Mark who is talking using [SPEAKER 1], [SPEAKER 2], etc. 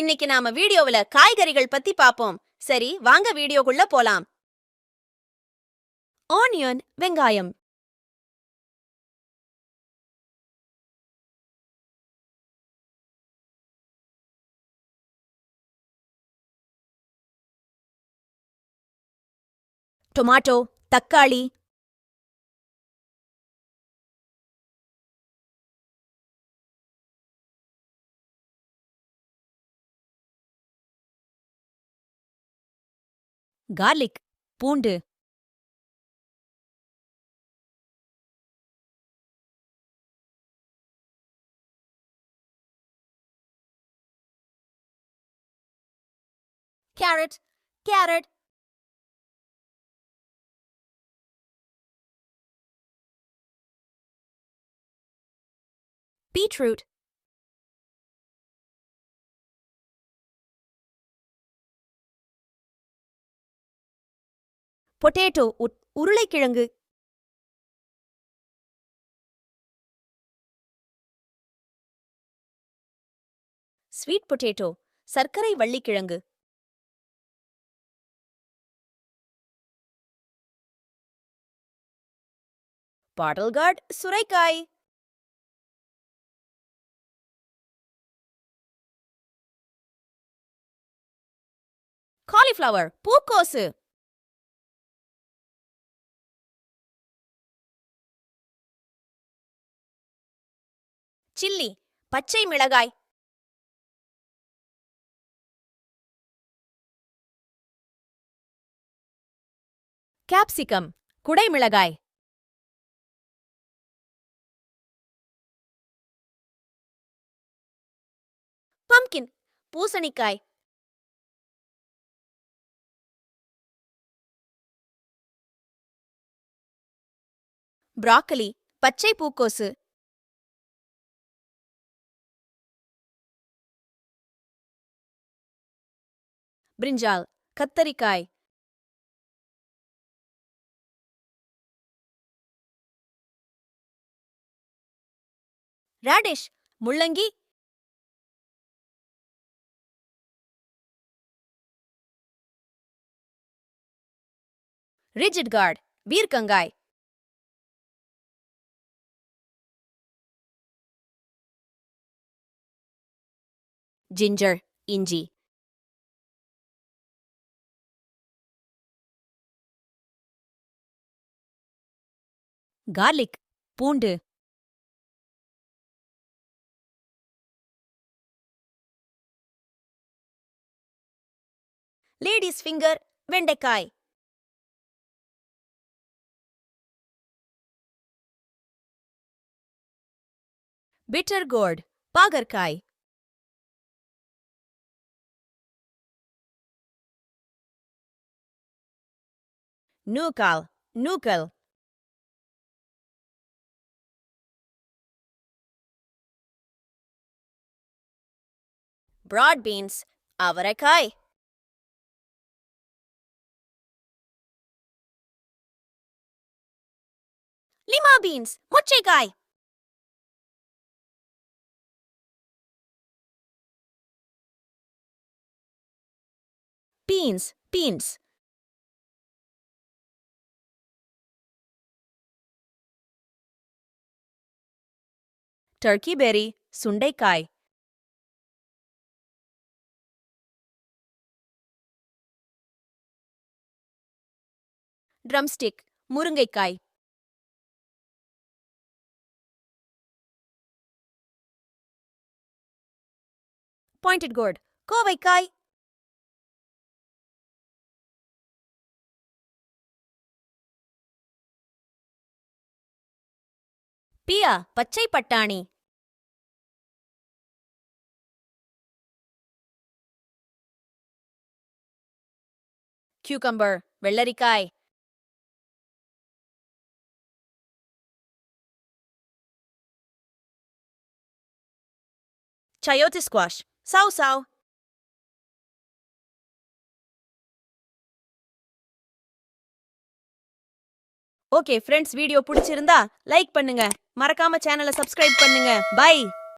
[SPEAKER 1] இன்னைக்கு நாம வீடியோவுல காய்கறிகள் பத்தி பாப்போம். சரி, வாங்க வீடியோக்குள்ள போலாம். ஆனியன், வெங்காயம். டொமாட்டோ, தக்காளி. கார்லிக், பூண்டு. Carrot, carrot. பீட்ரூட். பொட்டேட்டோ, உருளைக்கிழங்கு. ஸ்வீட் பொட்டேட்டோ, சர்க்கரை வள்ளிக்கிழங்கு. பாட்டில் கார்ட், சுரைக்காய். காலிஃப்ளவர், பூக்கோசு. சில்லி, பச்சை மிளகாய். கேப்சிகம், குடைமிளகாய். பம்கின், பூசணிக்காய். ப்ராக்கலி, பச்சை பூக்கோசு. பிரிஞ்சால், கத்தரிக்காய். ராடிஷ், முள்ளங்கி. ரிஜிட் கார்ட், பீர்க்கங்காய். ஜிஞ்சர், இஞ்சி. கார்லிக், பூண்டு. லேடிஸ் ஃபிங்கர், வெண்டைக்காய். பிட்டர் கோர்ட், பாகற்காய். நூக்கால், நூக்கல். பிராட் பீன்ஸ், அவரைக்காய். லிமா பீன்ஸ், மொச்சைக்காய். Beans, beans. டர்க்கி பெர்ரி, சுண்டைக்காய். ட்ரம்ஸ்டிக், முருங்கைக்காய். பாயிண்டட் கோர்ட், கோவைக்காய். பியா, பச்சை பட்டாணி. கியூகம்பர், வெள்ளரிக்காய். சயோட்டி ஸ்குவாஷ், சாவ் சாவ். ஓகே ஃப்ரெண்ட்ஸ், வீடியோ பிடிச்சிருந்தா லைக் பண்ணுங்க, மறக்காம சேனலை சப்ஸ்கிரைப் பண்ணுங்க. பை.